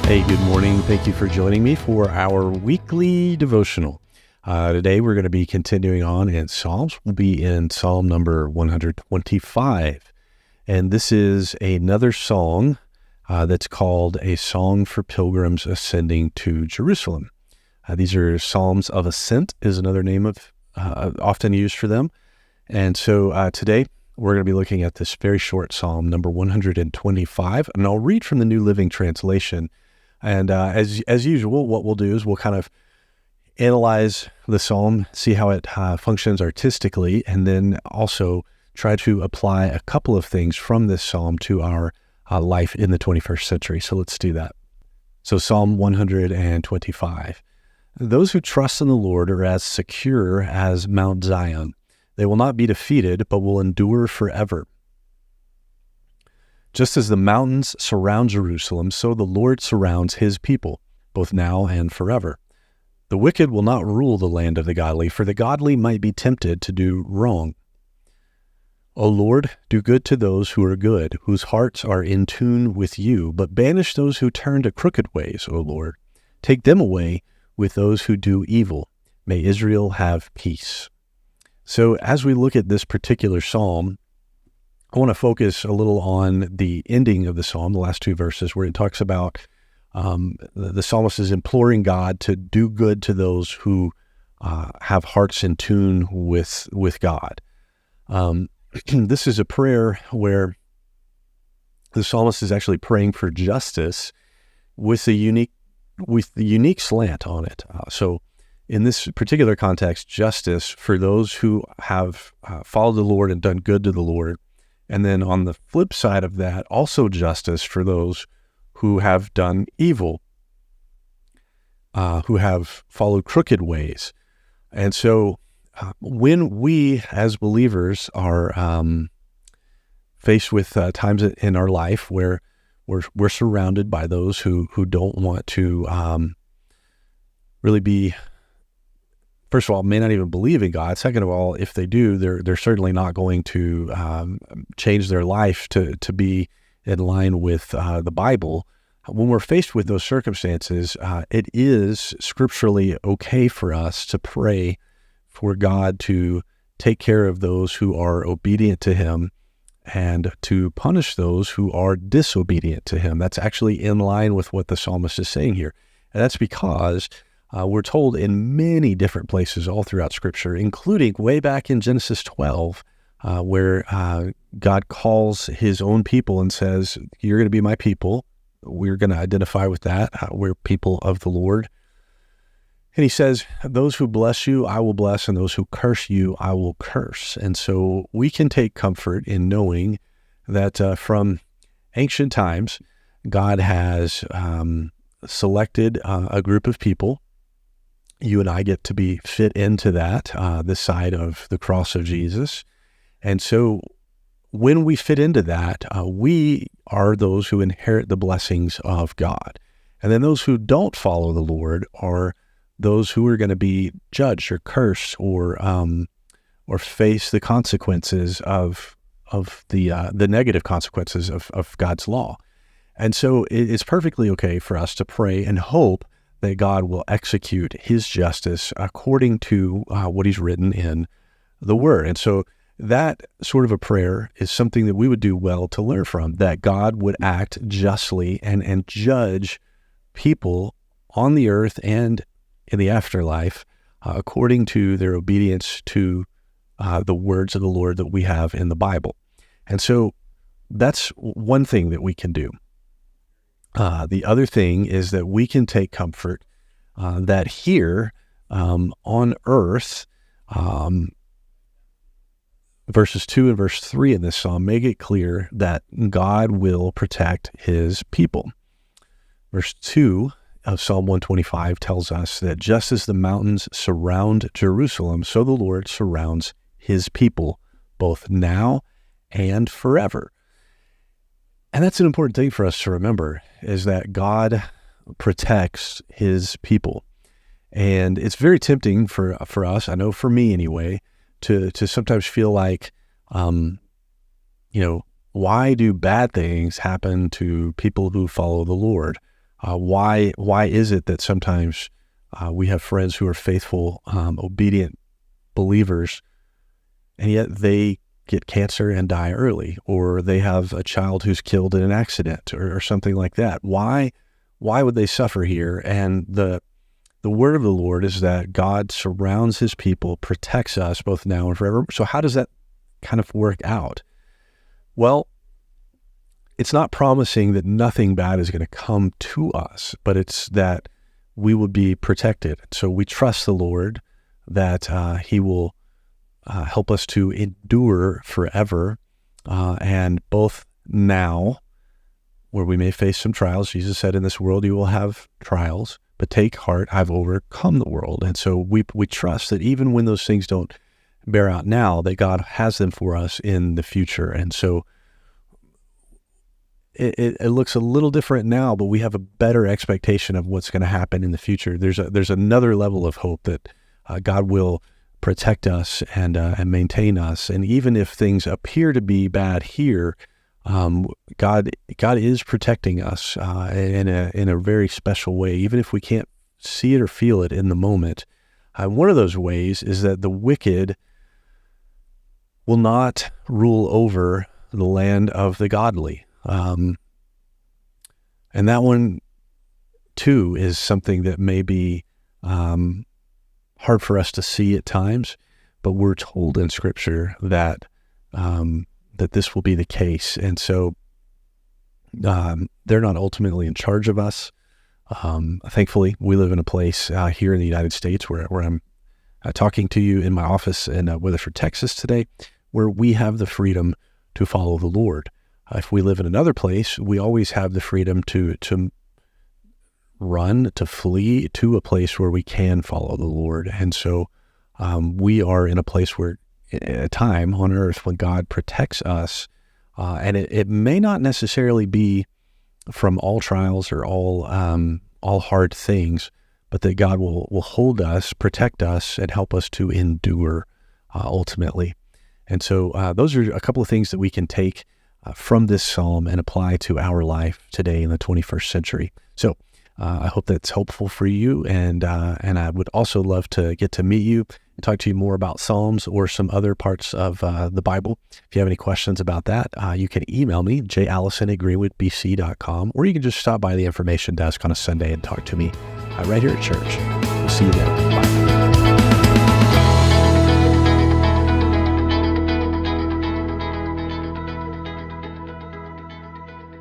Hey, good morning. Thank you for joining me for our weekly devotional. Today we're going to be continuing on in Psalms. We'll be in Psalm number 125. And this is another song that's called A Song for Pilgrims Ascending to Jerusalem. These are Psalms of Ascent is another name of often used for them. And so today we're going to be looking at this very short Psalm, number 125. And I'll read from the New Living Translation. And as usual, what we'll do is we'll kind of analyze the psalm, see how it functions artistically, and then also try to apply a couple of things from this psalm to our life in the 21st century. So let's do that. So Psalm 125. Those who trust in the Lord are as secure as Mount Zion. They will not be defeated, but will endure forever. Just as the mountains surround Jerusalem, so the Lord surrounds his people, both now and forever. The wicked will not rule the land of the godly, for the godly might be tempted to do wrong. O Lord, do good to those who are good, whose hearts are in tune with you, but banish those who turn to crooked ways, O Lord. Take them away with those who do evil. May Israel have peace. So as we look at this particular psalm, I want to focus a little on the ending of the psalm, the last two verses, where it talks about the psalmist is imploring God to do good to those who have hearts in tune with God. This is a prayer where the psalmist is actually praying for justice with the unique slant on it. So in this particular context, justice for those who have followed the Lord and done good to the Lord. And then on the flip side of that, also justice for those who have done evil, who have followed crooked ways. And so when we as believers are faced with times in our life where we're surrounded by those who don't want to really be, first of all, may not even believe in God. Second of all, if they do, they're certainly not going to change their life to be in line with the Bible. When we're faced with those circumstances, it is scripturally okay for us to pray for God to take care of those who are obedient to Him and to punish those who are disobedient to Him. That's actually in line with what the psalmist is saying here. And that's because we're told in many different places all throughout Scripture, including way back in Genesis 12, where God calls His own people and says, you're going to be my people. We're going to identify with that. We're people of the Lord. And He says, those who bless you, I will bless, and those who curse you, I will curse. And so we can take comfort in knowing that from ancient times, God has selected a group of people. You and I get to be fit into that, this side of the cross of Jesus. And so when we fit into that, we are those who inherit the blessings of God. And then those who don't follow the Lord are those who are going to be judged or cursed or face the consequences of the negative consequences of God's law. And so it's perfectly okay for us to pray and hope that God will execute His justice according to what He's written in the Word. And so that sort of a prayer is something that we would do well to learn from, that God would act justly and judge people on the earth and in the afterlife according to their obedience to the words of the Lord that we have in the Bible. And so that's one thing that we can do. The other thing is that we can take comfort that here on earth, verses 2 and verse 3 in this psalm make it clear that God will protect His people. Verse 2 of Psalm 125 tells us that just as the mountains surround Jerusalem, so the Lord surrounds His people, both now and forever. And that's an important thing for us to remember, is that God protects His people. And it's very tempting for us, I know for me anyway, to sometimes feel like, why do bad things happen to people who follow the Lord? Why is it that sometimes we have friends who are faithful, obedient believers, and yet they get cancer and die early, or they have a child who's killed in an accident or something like that? Why would they suffer here? And the word of the Lord is that God surrounds his people, protects us both now and forever. So how does that kind of work out? Well, it's not promising that nothing bad is going to come to us, but it's that we will be protected. So we trust the Lord that he will help us to endure forever, and both now, where we may face some trials. Jesus said, in this world you will have trials, but take heart, I've overcome the world. And so we trust that even when those things don't bear out now, that God has them for us in the future. And so it looks a little different now, but we have a better expectation of what's going to happen in the future. There's another level of hope that God will protect us and maintain us. And even if things appear to be bad here, God is protecting us in a very special way, even if we can't see it or feel it in the moment. One of those ways is that the wicked will not rule over the land of the godly. And that one, too, is something that may be hard for us to see at times, but we're told in Scripture that that this will be the case. And so they're not ultimately in charge of us. Thankfully, we live in a place here in the United States where I'm talking to you in my office in Weatherford, Texas today, where we have the freedom to follow the Lord. If we live in another place, we always have the freedom to run, to flee to a place where we can follow the Lord. And so we are in a place where, a time on earth when God protects us, and it may not necessarily be from all trials or all hard things, but that God will hold us, protect us, and help us to endure ultimately. And so those are a couple of things that we can take from this psalm and apply to our life today in the 21st century. So I hope that's helpful for you, and I would also love to get to meet you and talk to you more about Psalms or some other parts of the Bible. If you have any questions about that, you can email me, jallison@greenwoodbc.com, or you can just stop by the information desk on a Sunday and talk to me right here at church. We'll see you there. Bye.